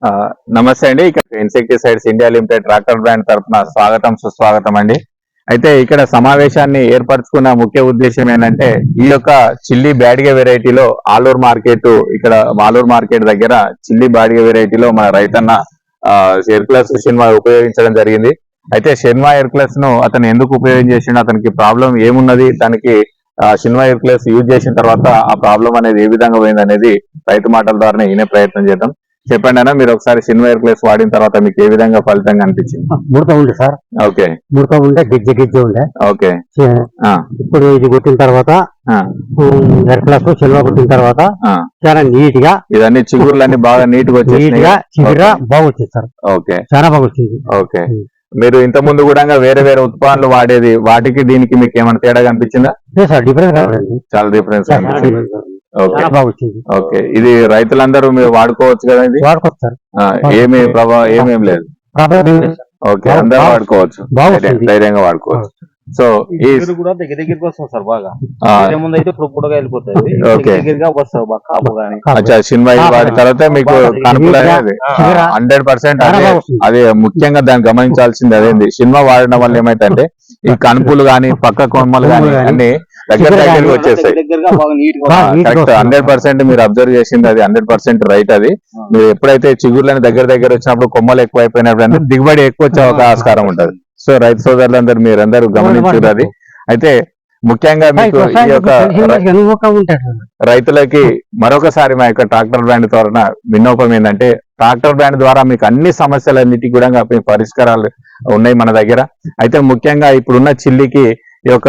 ఆ, నమస్తే అండి. ఇక్కడ insecticides India limited tractor brand తరఫున స్వాగతం సుస్వాగతం అండి. అయితే ఇక్కడ సమావేశాన్ని ఏర్పరచుకున్న ముఖ్య ఉద్దేశం ఏంటంటే ఈ యొక్క చిల్లీ బ్యాడిగ వెరైటీలో ఆలూరు మార్కెట్, ఇక్కడ ఆలూరు మార్కెట్ దగ్గర చిల్లీ బ్యాడిగ వెరైటీలో మన రైతన్న ఎర్క్లస్ షెన్వా ఉపయోగించడం జరిగింది. అయితే షెన్వా ఎర్క్లస్ ను అతను ఎందుకు ఉపయోగం చేసిండు, అతనికి ప్రాబ్లం ఏమున్నది, దానికి షెన్వా ఎర్క్లస్ యూజ్ చేసిన తర్వాత ఆ ప్రాబ్లం అనేది ఏ విధంగా పోయింది అనేది రైతు మాటల ద్వారానే వినే ప్రయత్నం చేద్దాం. చెప్పండి అన్న, మీరు ఒకసారి షెన్వా ఎర్క్లస్ వాడిన తర్వాత మీకు ఏ విధంగా ఫలితంగా అనిపించింది? ముడత ఉండే సార్. ఓకే. ముడత ఉండే, గిజ్జ ఉండే. ఓకే. ఇప్పుడు ఇది కొట్టిన తర్వాత ఎర్క్లస్ షెన్వా కొట్టిన తర్వాత చాలా నీట్ గా ఇదన్నీ చిగురులన్నీ బాగా నీట్ గా చిగురుగా బాగా వచ్చింది సార్. ఓకే, చాలా బాగా వచ్చింది. ఓకే. మీరు ఇంత ముందు కూడా వేరే వేరే ఉత్పన్నాలు వాడేది, వాటికి దీనికి మీకు ఏమైనా తేడా కనిపించిందా? చాలా డిఫరెన్స్ ఓకే. ఇది రైతులందరూ మీరు వాడుకోవచ్చు కదా? ఇది వాడుకోవచ్చు సార్. ఏమి ప్రభావం ఏమేం లేదు. ఓకే, అందరూ వాడుకోవచ్చు, ధైర్యంగా వాడుకోవచ్చు. సో ఈ కూడా దగ్గరికి వస్తుంది సార్. బాగా ముందు అయితే పొడగా వెళ్ళిపోతుంది, దగ్గరగా వస్తుంది బాగా కాపు గానీ. షెన్వా వాడిన తర్వాత మీకు కనుపులు అనేది 100% అది ముఖ్యంగా దాన్ని గమనించాల్సింది అదేంది, షెన్వా వాడడం వల్ల ఏమైతే ఈ కనుపులు గాని పక్క కొమ్మలు గాని అన్ని దగ్గరికి వచ్చేస్తాయి. కరెక్ట్, 100% మీరు అబ్జర్వ్ చేసింది అది 100% రైట్. అది మీరు ఎప్పుడైతే చిగుర్లని దగ్గర వచ్చినప్పుడు కొమ్మలు ఎక్కువ అయిపోయినప్పుడు దిగుబడి ఎక్కువ వచ్చే ఆస్కారం ఉంటది. సో రైతు సోదరులందరూ మీరందరూ గమనించారు అది. అయితే ముఖ్యంగా మీకు ఈ యొక్క రైతులకి మరొకసారి మా యొక్క ట్రాక్టర్ బ్రాండ్ ద్వారా విన్నోపం ఏంటంటే, ట్రాక్టర్ బ్రాండ్ ద్వారా మీకు అన్ని సమస్యలన్నిటికీ కూడా పరిష్కారాలు ఉన్నాయి మన దగ్గర. అయితే ముఖ్యంగా ఇప్పుడున్న చిల్లికి ఈ యొక్క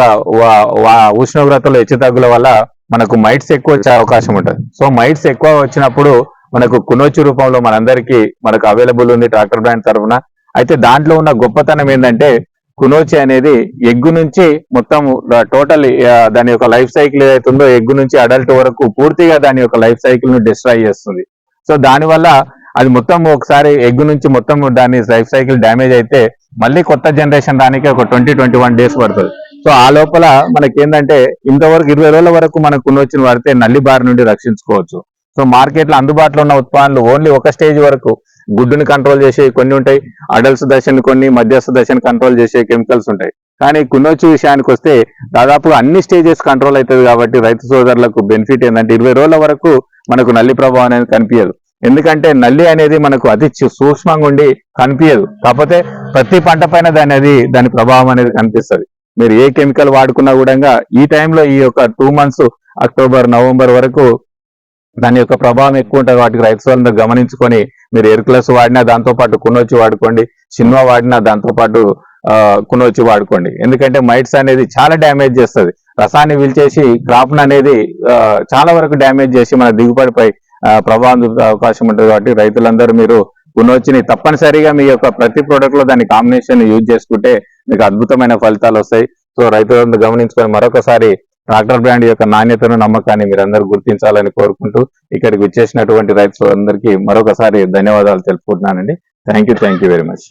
ఉష్ణోగ్రతలు హెచ్చుతగ్గుల వల్ల మనకు మైట్స్ ఎక్కువ వచ్చే అవకాశం ఉంటుంది. సో మైట్స్ ఎక్కువ వచ్చినప్పుడు మనకు కునోచి రూపంలో మనకు అవైలబుల్ ఉంది ట్రాక్టర్ బ్రాండ్ తరఫున. అయితే దాంట్లో ఉన్న గొప్పతనం ఏంటంటే, కునోచి అనేది ఎగ్గు నుంచి మొత్తం టోటల్ దాని యొక్క లైఫ్ సైకిల్ ఏదైతుందో ఎగ్గు నుంచి అడల్ట్ వరకు పూర్తిగా దాని యొక్క లైఫ్ సైకిల్ ను డిస్ట్రాయ్ చేస్తుంది. సో దానివల్ల అది మొత్తం ఒకసారి ఎగ్గు నుంచి మొత్తం దాని లైఫ్ సైకిల్ డ్యామేజ్ అయితే మళ్ళీ కొత్త జనరేషన్ దానికి ఒక 20-21 డేస్ పడుతుంది. సో ఆ లోపల మనకేంటంటే ఇంతవరకు 20 రోజుల వరకు మనకు కునోచిని వాడితే నల్లి బారి నుండి రక్షించుకోవచ్చు. సో మార్కెట్ లో అందుబాటులో ఉన్న ఉత్పన్నాలు ఓన్లీ ఒక స్టేజ్ వరకు గుడ్డుని కంట్రోల్ చేసే కొన్ని ఉంటాయి, అడల్ట్స్ దశని కొన్ని, మధ్యస్థ దశని కంట్రోల్ చేసే కెమికల్స్ ఉంటాయి. కానీ కునోచి విషయానికి వస్తే దాదాపుగా అన్ని స్టేజెస్ కంట్రోల్ అవుతుంది. కాబట్టి రైతు సోదరులకు బెనిఫిట్ ఏంటంటే 20 రోజుల వరకు మనకు నల్లి ప్రభావం అనేది కనిపించదు. ఎందుకంటే నల్లి అనేది మనకు అతి సూక్ష్మంగా ఉండి కనిపించదు, కాకపోతే ప్రతి పంట పైన దాని ప్రభావం అనేది కనిపిస్తుంది. మీరు ఏ కెమికల్ వాడుకున్నా కూడా ఈ టైంలో ఈ యొక్క 2 months అక్టోబర్ నవంబర్ వరకు దాని యొక్క ప్రభావం ఎక్కువ ఉంటుంది. వాటికి రైతు సోదరులు గమనించుకొని మీరు ఎర్క్లస్ వాడినా దాంతోపాటు కునోచి వాడుకోండి, షెన్వా వాడినా దాంతోపాటు కునోచి వాడుకోండి. ఎందుకంటే మైట్స్ అనేది చాలా డ్యామేజ్ చేస్తుంది, రసాన్ని పీల్చేసి క్రాప్ అనేది చాలా వరకు డ్యామేజ్ చేసి మన దిగుబడిపై ప్రభావం చూపే అవకాశం ఉంటుంది. కాబట్టి రైతులందరూ మీరు కునోచిని తప్పనిసరిగా మీ యొక్క ప్రతి ప్రోడక్ట్ లో దాని కాంబినేషన్ యూజ్ చేసుకుంటే మీకు అద్భుతమైన ఫలితాలు వస్తాయి. సో రైతులందరూ గమనించుకొని మరొకసారి ట్రాక్టర్ బ్రాండ్ యొక్క నాణ్యతను, నమ్మకాన్ని మీరందరూ గుర్తించాలని కోరుకుంటూ ఇక్కడికి వచ్చేసినటువంటి రైతులందరికీ మరొకసారి ధన్యవాదాలు తెలుపుకుంటున్నానండి. Thank you very much.